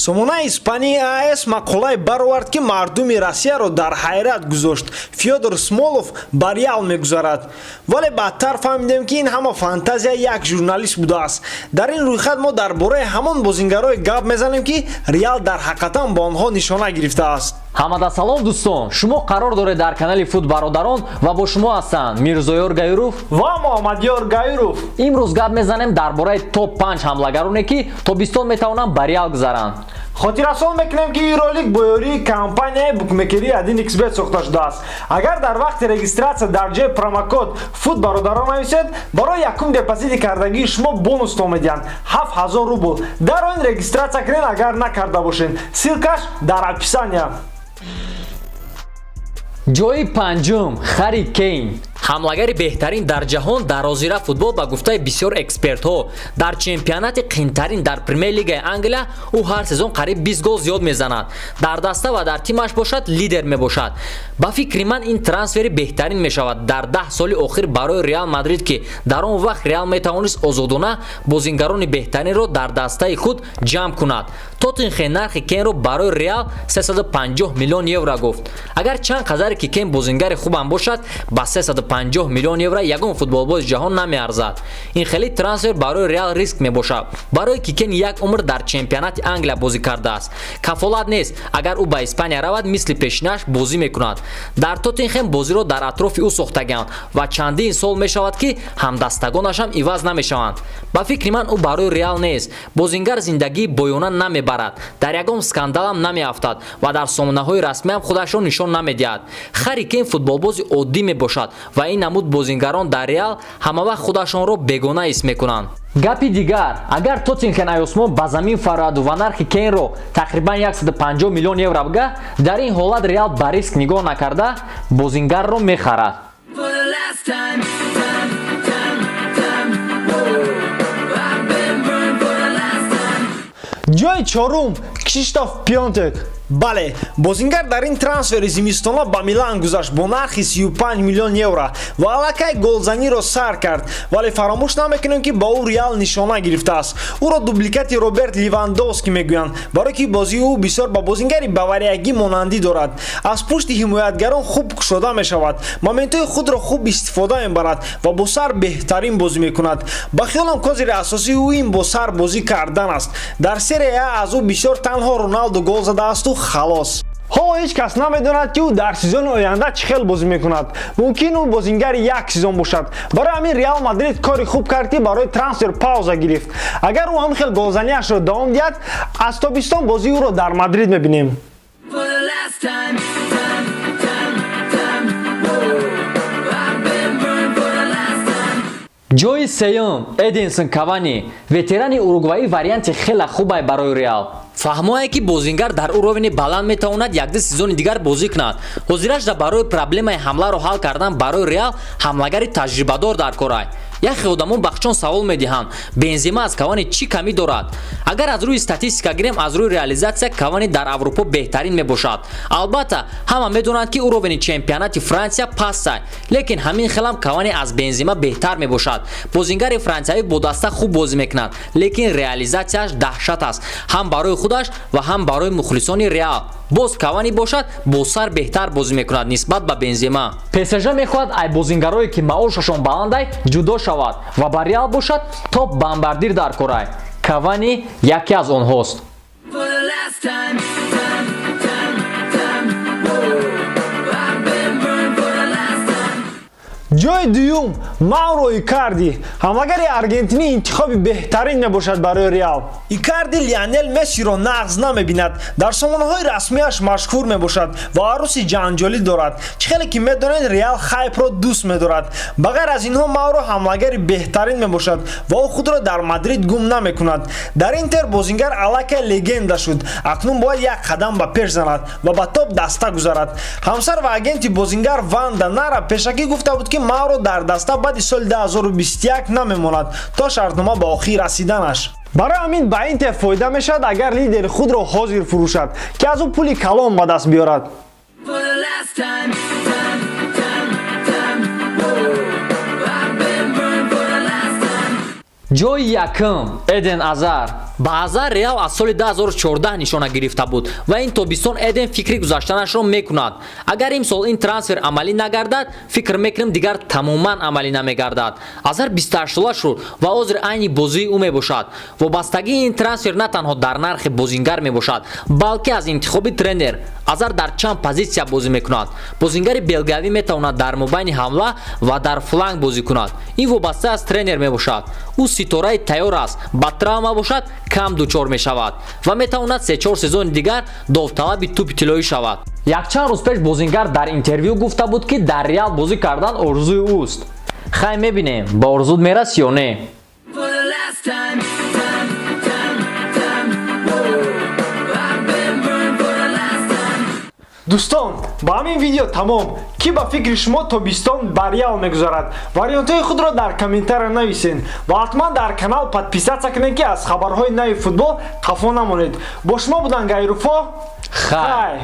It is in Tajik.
сомонаи испанияи АС мақолае баровард ки мардуми Россияро дар ҳайрат гузошт. Фёдор Смолов ба Реал мегузарад. Вале баъдтар фаҳмидем ки ин ҳама фантазия як журналист будааст. Дар ин рӯйхат мо дар бораи ҳамон бозингарои гап мезанем ки Реал дар ҳақиқатан ба онҳо нишона гирифтааст. Ҳамада салом дӯстон, шумо қарор доред дар канали Фут бародарон ва бо шумо ҳастанд Мирзоёр Гаюров ва Муҳаммадёр Гаюров. Имрӯз гап мезанем дар бораи топ 5 ҳамлагароне ки тобистон метавонанд ба Реал гузаранд. хотиррасон мекунем ки ин ролик бо ёрии компанияи букмекерии 1xbet сохта шудааст. Агар дар вақти регистратсия дар ҷои промокод Фут бародарон нависед, барои якум депозити кардагии шумо бонус медиҳанд 7000 рубл. Дар он регистратсия кунед агар накарда бошед. Ссилкаш дар описания. ҷои панҷум Хари Кейн, ҳамлагари беҳтарин дар ҷаҳон дар озира футбол ба гуфтаи бисёр экспертҳо. Дар чемпионати қийтарин дар премер лигаи Англия ӯ ҳар сезон қариб 20 гол зиёд мезанад. Дар даста ва дар тимаш бошад лидер мебошад. Ба фикри ман ин трансфери беҳтарин мешавад дар 10 соли охир барои Реал Мадрид ки дар он вақт Реал метавонист озодона бозингарони беҳтаринро дар дастаи худ ҷамъ кунад. Тоттенхем нархи Кейнро барои Реал 350 миллион евро гуфт. Агар чанд қадаре ки Кейн бозингари хубам бошад, ба 350 миллион евро ягон футболбози ҷаҳон намеарзад. Ин хеле трансфер барои Реал риск мебошад, барое ки Кейн як умр дар чемпионати Англия бозӣ кардааст. Кафолат нест, агар ӯ ба Испания равад, мисли пешинаш бозӣ мекунад. Дар Тоттенхем бозиро дар атрофи ӯ сохтаганд ва чандин сол мешавад ки ҳамдастагонашам иваз намешаванд. Ба фикри ман ӯ барои Реал нест. Бозингар зиндагии боёна намебарад, дар ягон скандалам намеафтад ва дар сомонаҳои расмиам худашро нишон намедиҳад. Хари Кейн футболбози оддӣ мебошад ва ин намуд бозингарон дар Реал ҳамавақт худашонро бегона ҳис мекунанд. Гапи дигар, агар Тоттенхем Айосмон ба замин фарояду ва нархи Кейнро тақрибан 150 миллион евро бага, дар ин ҳолат Реал ба риск нигоҳ накарда бозингарро мехарад. ҷои чорум Кшиштоф Пионтек. бале, бозингар дар ин трансфери зимистона ба Милан гузашт бо нархи 35 миллион евро ва аллакай голзаниро сар кард. Вале фаромӯш намекунем ки ба ӯ Реал нишона гирифтааст. Ӯро дубликати Роберт Левандовски мегӯянд, барое ки бозии ӯ бисёр ба бозингари бавариягӣ монандӣ дорад. Аз пушти ҳимоятгарон хуб кушода мешавад, моментҳои худро хуб истифода мебарад ва бо сар беҳтарин бозӣ мекунад. Ба хиёлам козири асосии ӯ ин бо сар бозӣ кардан аст. Дар серия А аз ӯ бисёр танҳо Роналдо гол задааст халос. ҳоло ҳеҷ кас намедонад ки ӯ дар сезони оянда чӣ хел бозӣ мекунад. Мумкин ӯ бозингари як сезон бошад. Барои ҳамин Реал Мадрид кори хуб кард ки барои трансфер пауза гирифт. Агар ӯ ҳамин хел голзаниашро давом диҳад, аз тобистон бозии ӯро дар Мадрид мебинем. ҷои сеюм Эдинсон Кавани, ветерани уругваӣ варианти хеле хубай барои Реал. фаҳмое ки бозингар дар уровни баланд метавонад 1-2 сезони дигар бозӣ кунад. ҳозираш барои проблемаи ҳамларо ҳал кардан барои Реал ҳамлагари таҷрибадор дар корай. яхе одамон бахчон савол медиҳанд, Бензема аз Кавани чӣ камӣ дорад? Агар аз рӯи статистика гирем, аз рӯи реализатсия Кавани дар Аврупо беҳтарин мебошад. Албатта ҳама медонанд ки уровни чемпионати Франсия пастай, лекин ҳамин хелам Кавани аз Бензема беҳтар мебошад. бозингари франсиявӣ бо даста хуб бозӣ мекунад, лекин реализатсияш даҳшат аст, ҳам барои худаш ва ҳам барои мухлисони Реал. боз Кавани бошад, бо сар беҳтар бозӣ мекунад нисбат ба Бензема. ПСЖ мехоҳад ай бозингарое ки маошашон баландай ҷудо шавад ва ба Реал бошад топ бомбардир дар корай. Кавани яке аз онҳост. ҷои дуюм Мауро Икарди, ҳамлагари аргентинӣ интихоби беҳтарин мебошад барои Реал. Икарди Лионел Мессиро нағз намебинад, дар сомонаҳои расмияш машҳур мебошад ва арӯси ҷанҷолӣ дорад. Чӣ хеле ки медонед Реал хайпро дӯст медорад. Ба ғайр аз инҳо Мауро ҳамлагари беҳтарин мебошад ва ӯ худро дар Мадрид гум намекунад. Дар Интер бозингар аллакай легенда шуд, акнун бояд як қадам ба пеш занад ва ба топ даста гузарад. ҳамсар ва агенти бозингар Ванда Нара пешакӣ гуфта буд ки Мауро дар даста баъди соли 2021 намемонад то шартнома ба охир расиданаш. барои ҳамин ба Интер фоида мешавад агар лидери худро ҳозир фурӯшад ки аз ӯ пули калон ба даст биёрад. ҷои якум Эден Азар, баъзан реал аз соли 2014 нишона гирифта буд ва ин тобистон эден фикри гузаштанашро мекунад. Агар имсол ин трансфер амалӣ нагардад, фикр мекунем дигар тамоман амалӣ намегардад. Азар 28 сола шуд ва ҳозир айни бозии ӯ мебошад. Вобастагии ин трансфер на танҳо дар нархи бозингар мебошад, балки аз интихоби тренер. Азар дар чанд позитсия бозӣ мекунад. Бозингари белгиявӣ метавонад дар мобайни ҳамла ва дар фланг бозӣ кунад. Ин вобаста аз тренер мебошад. ӯ ситораи тайёр аст, ба травма бошад кам дучор мешавад ва метавонад 3-4 сезони дигар довталаби тӯби тиллоӣ шавад. Якчанд рӯз пеш бозингар дар интервю гуфта буд ки дар реал бозӣ кардан орзуи ӯст. Хай мебинем ба орзуд мерас ё не. дӯстон, ба ҳамин видео тамом. Ки ба фикри шумо тобистон ба реал мегузарад? Вариантҳои худро дар комментария нависен ва ҳатман дар канал подписатсия кунед ки аз хабарҳои нави футбол хафо намонед. Бо шумо буданд Гайруфо. Хай.